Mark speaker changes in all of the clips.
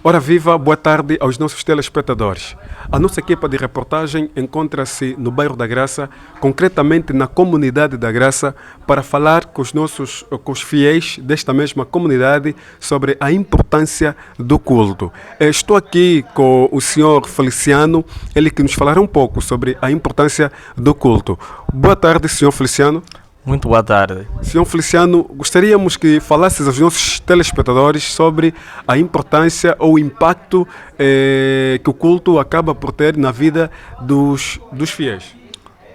Speaker 1: Ora viva, boa tarde aos nossos telespectadores. A nossa equipa de reportagem encontra-se no bairro da Graça, concretamente na comunidade da Graça, para falar com os fiéis desta mesma comunidade sobre a importância do culto. Estou aqui com o senhor Feliciano, ele que nos falará um pouco sobre a importância do culto. Boa tarde, senhor Feliciano.
Speaker 2: Muito boa tarde.
Speaker 1: Senhor Feliciano, gostaríamos que falasses aos nossos telespectadores sobre a importância ou o impacto que o culto acaba por ter na vida dos fiéis.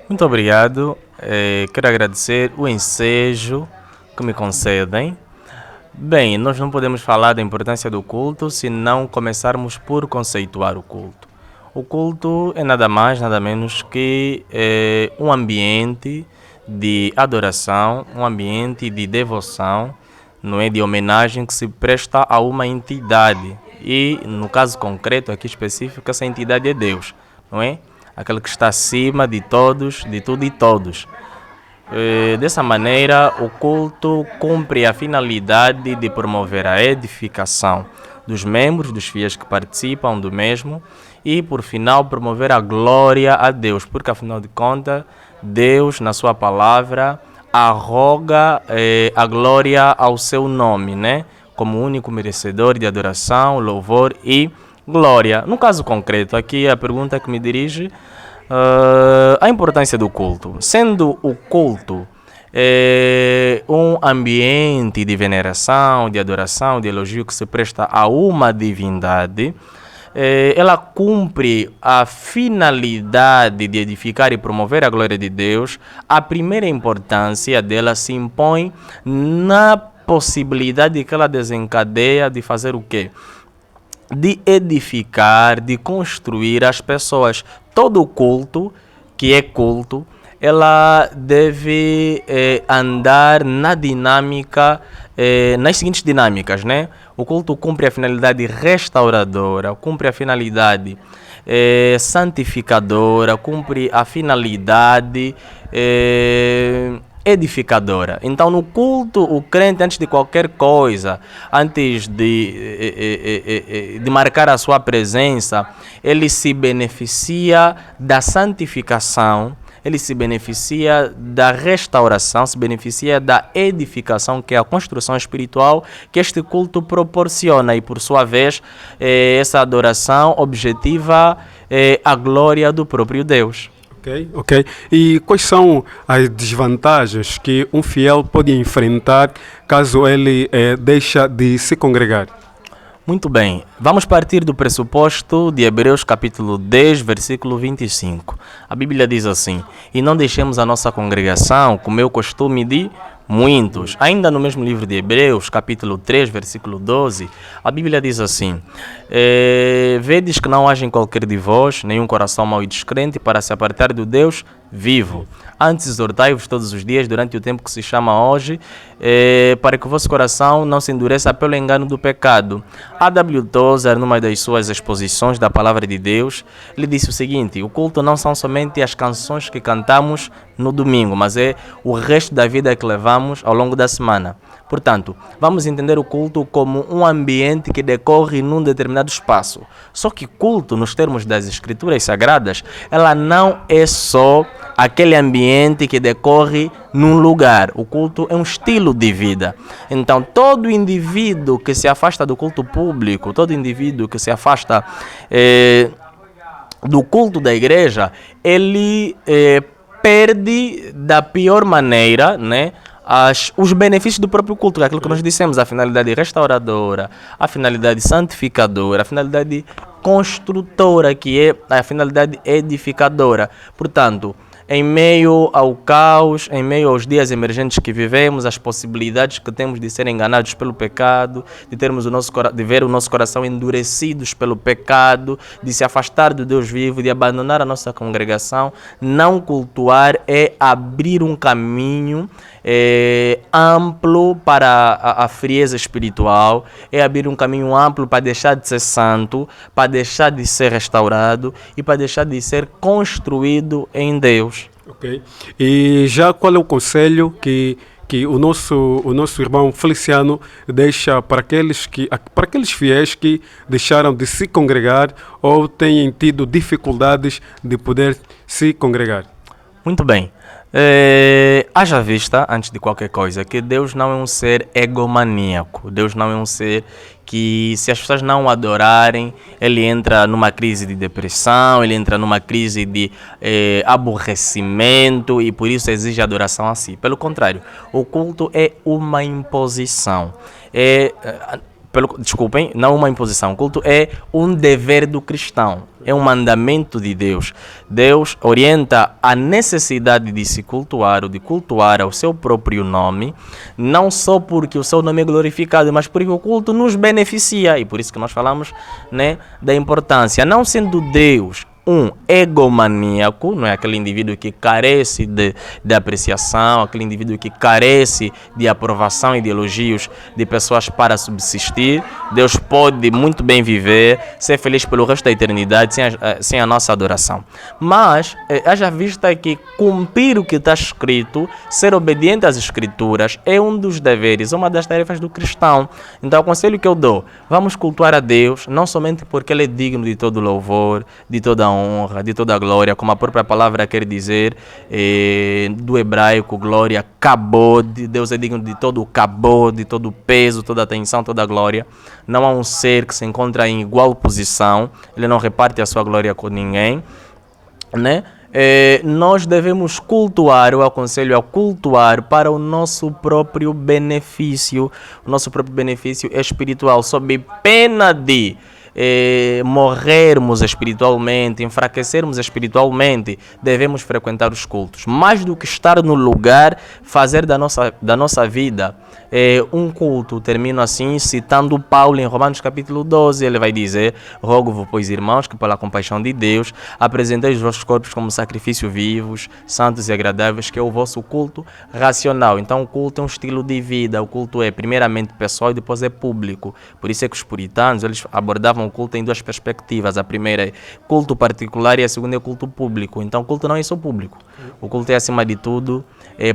Speaker 2: Muito obrigado. Quero agradecer o ensejo que me concedem. Bem, nós não podemos falar da importância do culto se não começarmos por conceituar o culto. O culto é nada mais, nada menos que um ambiente de adoração, um ambiente de devoção, não é, de homenagem que se presta a uma entidade. E, no caso concreto, aqui específico, essa entidade é Deus, não é? Aquele que está acima de todos, de tudo e todos. Dessa maneira, o culto cumpre a finalidade de promover a edificação dos membros, dos fiéis que participam do mesmo e, por final, promover a glória a Deus, porque, afinal de contas, Deus, na sua palavra, arroga a glória ao seu nome, né? Como único merecedor de adoração, louvor e glória. No caso concreto, aqui a pergunta que me dirige, a importância do culto. Sendo o culto um ambiente de veneração, de adoração, de elogio que se presta a uma divindade, ela cumpre a finalidade de edificar e promover a glória de Deus. A primeira importância dela se impõe na possibilidade que ela desencadeia de fazer o quê? De edificar, de construir as pessoas. Todo culto, que é culto, ela deve andar na dinâmica, nas seguintes dinâmicas, né? O culto cumpre a finalidade restauradora, cumpre a finalidade santificadora, cumpre a finalidade edificadora. Então, no culto, o crente, antes de qualquer coisa, antes de marcar a sua presença, ele se beneficia da santificação, ele se beneficia da restauração, se beneficia da edificação, que é a construção espiritual que este culto proporciona. E, por sua vez, essa adoração objetiva a glória do próprio Deus.
Speaker 1: Ok. E quais são as desvantagens que um fiel pode enfrentar caso ele deixa de se congregar?
Speaker 2: Muito bem, vamos partir do pressuposto de Hebreus capítulo 10, versículo 25. A Bíblia diz assim: e não deixemos a nossa congregação, como é o costume de muitos. Ainda no mesmo livro de Hebreus, capítulo 3, versículo 12, a Bíblia diz assim: vedes que não haja em qualquer de vós nenhum coração mau e descrente para se apartar do Deus vivo. Antes exortai-vos todos os dias durante o tempo que se chama hoje, para que o vosso coração não se endureça pelo engano do pecado. A.W. Tozer, numa das suas exposições da palavra de Deus, lhe disse o seguinte: o culto não são somente as canções que cantamos no domingo, mas é o resto da vida que levamos ao longo da semana. Portanto, vamos entender o culto como um ambiente que decorre num determinado espaço. Só que culto, nos termos das Escrituras Sagradas, ela não é só aquele ambiente que decorre num lugar. O culto é um estilo de vida. Então, todo indivíduo que se afasta do culto público, todo indivíduo que se afasta do culto da igreja, ele perde da pior maneira, né, os benefícios do próprio culto, aquilo que nós dissemos, a finalidade restauradora, a finalidade santificadora, a finalidade construtora, que é a finalidade edificadora. Portanto, em meio ao caos, em meio aos dias emergentes que vivemos, as possibilidades que temos de ser enganados pelo pecado, de ver o nosso coração endurecidos pelo pecado, de se afastar do Deus vivo, de abandonar a nossa congregação, não cultuar é abrir um caminho amplo para a frieza espiritual, é abrir um caminho amplo para deixar de ser santo, para deixar de ser restaurado e para deixar de ser construído em Deus.
Speaker 1: Ok. E já qual é o conselho que que o nosso irmão Feliciano deixa para aqueles fiéis que deixaram de se congregar ou têm tido dificuldades de poder se congregar.
Speaker 2: Muito bem. Haja vista, antes de qualquer coisa, que Deus não é um ser egomaníaco. Deus não é um ser que, se as pessoas não o adorarem, ele entra numa crise de depressão, ele entra numa crise de aborrecimento e por isso exige adoração a si. Pelo contrário, o culto é uma imposição. Desculpem, não uma imposição. O culto é um dever do cristão, é um mandamento de Deus. Deus orienta a necessidade de se cultuar ou de cultuar ao seu próprio nome, não só porque o seu nome é glorificado, mas porque o culto nos beneficia. E por isso que nós falamos, né, da importância. Não sendo Deus um egomaníaco, não é aquele indivíduo que carece de apreciação, aquele indivíduo que carece de aprovação e de elogios de pessoas para subsistir. Deus pode muito bem viver, ser feliz pelo resto da eternidade sem a nossa adoração. Mas, haja vista que cumprir o que está escrito, ser obediente às escrituras, é um dos deveres, uma das tarefas do cristão. Então, o conselho que eu dou, vamos cultuar a Deus, não somente porque Ele é digno de todo louvor, de toda honra, de toda a glória, como a própria palavra quer dizer, do hebraico, glória, kabod, Deus é digno de todo o kabod, de todo o peso, toda a atenção, toda a glória. Não há um ser que se encontra em igual posição, ele não reparte a sua glória com ninguém, né? Nós devemos cultuar, eu aconselho a cultuar para o nosso próprio benefício espiritual, sob pena de morrermos espiritualmente, enfraquecermos espiritualmente. Devemos frequentar os cultos, mais do que estar no lugar, fazer da nossa vida um culto. Termino assim citando Paulo em Romanos capítulo 12, ele vai dizer: rogo-vos, pois, irmãos, que pela compaixão de Deus apresenteis os vossos corpos como sacrifício vivos, santos e agradáveis, que é o vosso culto racional. Então o culto é um estilo de vida, o culto é primeiramente pessoal e depois é público. Por isso é que os puritanos, eles abordavam o culto em duas perspectivas. A primeira é culto particular e a segunda é culto público. Então o culto não é só público, o culto é, acima de tudo,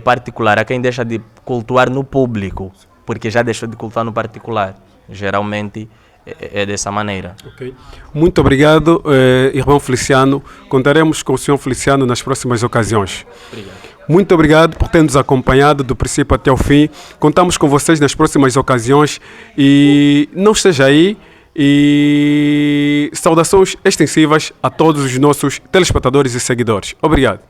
Speaker 2: particular. Há quem deixa de cultuar no público porque já deixou de cultuar no particular. Geralmente é dessa maneira.
Speaker 1: Okay. Muito obrigado, irmão Feliciano. Contaremos com o senhor Feliciano nas próximas ocasiões.
Speaker 2: Obrigado.
Speaker 1: Muito obrigado por ter nos acompanhado do princípio até o fim. Contamos com vocês nas próximas ocasiões e não esteja aí. E saudações extensivas a todos os nossos telespectadores e seguidores. Obrigado.